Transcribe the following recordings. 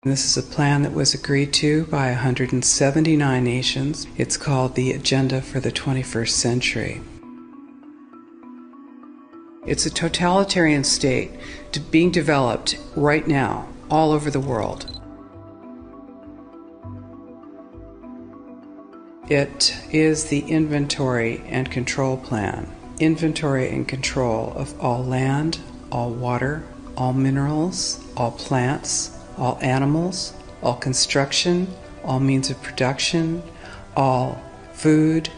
This is a plan that was agreed to by 179 nations. It's called the Agenda for the 21st Century. It's a totalitarian state being developed right now all over the world. It is the inventory and control plan. Inventory and control of all land, all water, all minerals, all plants, all animals, all construction, all means of production, all food,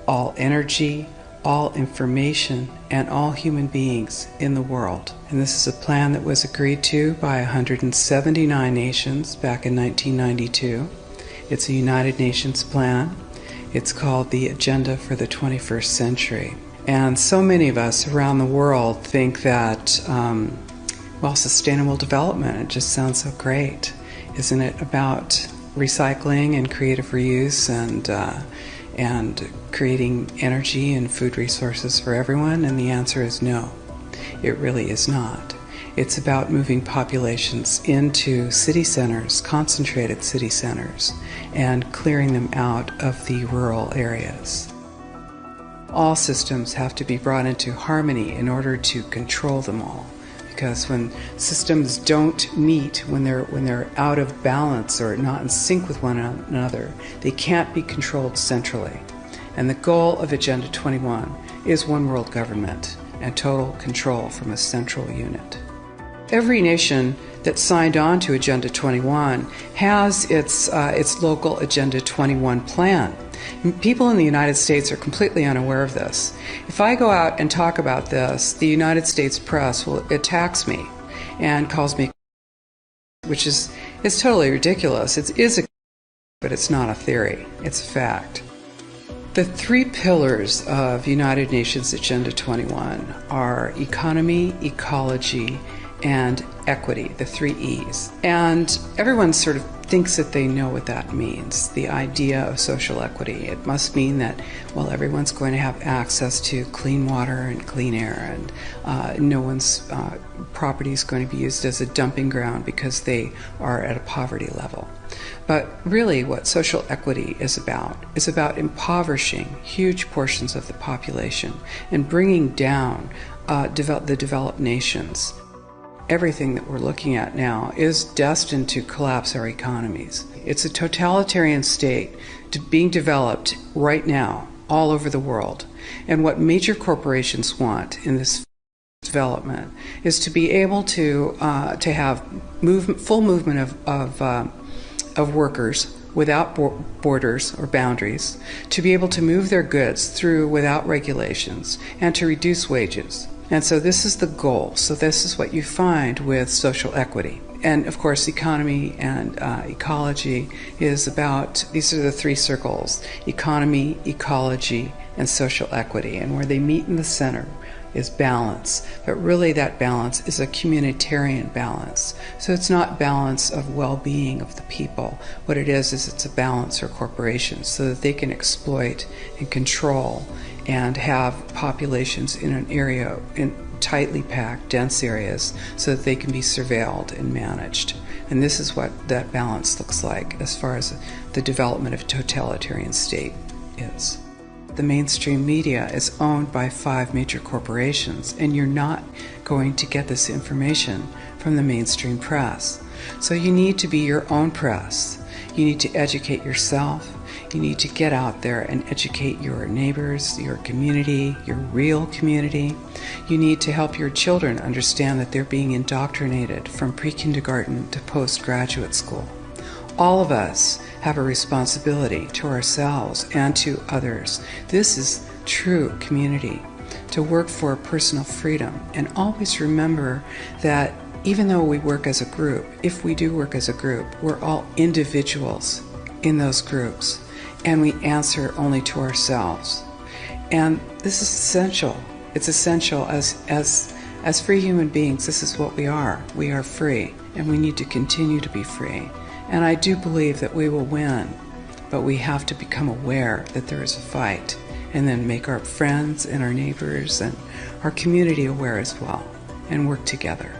all energy, all information, and all human beings in the world. And this is a plan that was agreed to by 179 nations back in 1992. It's a United Nations plan. It's called the Agenda for the 21st Century. And so many of us around the world think that well, sustainable development, it just sounds so great. Isn't it about recycling and creative reuse and creating energy and food resources for everyone? And the answer is no, it really is not. It's about moving populations into city centers, concentrated city centers, and clearing them out of the rural areas. All systems have to be brought into harmony in order to control them all. Because when systems don't meet, when they're out of balance or not in sync with one another, they can't be controlled centrally. And the goal of Agenda 21 is one world government and total control from a central unit. Every nation that signed on to Agenda 21 has its local Agenda 21 plan. People in the United States are completely unaware of this. If I go out and talk about this, the United States press attacks me and calls me, which is totally ridiculous. It is a, but it's not a theory. It's a fact. The three pillars of United Nations Agenda 21 are economy, ecology, and equity, the three E's. And everyone sort of thinks that they know what that means, the idea of social equity. It must mean that, well, everyone's going to have access to clean water and clean air, and no one's property is going to be used as a dumping ground because they are at a poverty level. But really what social equity is about impoverishing huge portions of the population and bringing down the developed nations. Everything that we're looking at now is destined to collapse our economies. It's a totalitarian state being developed right now all over the world. And what major corporations want in this development is to be able to have full movement of workers without borders or boundaries, to be able to move their goods through without regulations, and to reduce wages. And so this is the goal. So this is what you find with social equity. And of course, economy and ecology is about, these are the three circles: economy, ecology, and social equity. And where they meet in the center is balance. But really that balance is a communitarian balance. So it's not balance of well-being of the people. What it is it's a balance for corporations so that they can exploit and control and have populations in an area, in tightly packed, dense areas, so that they can be surveilled and managed. And this is what that balance looks like as far as the development of a totalitarian state is. The mainstream media is owned by 5 major corporations, and you're not going to get this information from the mainstream press. So you need to be your own press. You need to educate yourself. You need to get out there and educate your neighbors, your community, your real community. You need to help your children understand that they're being indoctrinated from pre-kindergarten to postgraduate school. All of us have a responsibility to ourselves and to others. This is true community, to work for personal freedom. And always remember that even though we work as a group, if we do work as a group, we're all individuals in those groups, and we answer only to ourselves. And this is essential. It's essential as free human beings. This is what we are. We are free, and we need to continue to be free. And I do believe that we will win, but we have to become aware that there is a fight, and then make our friends and our neighbors and our community aware as well, and work together.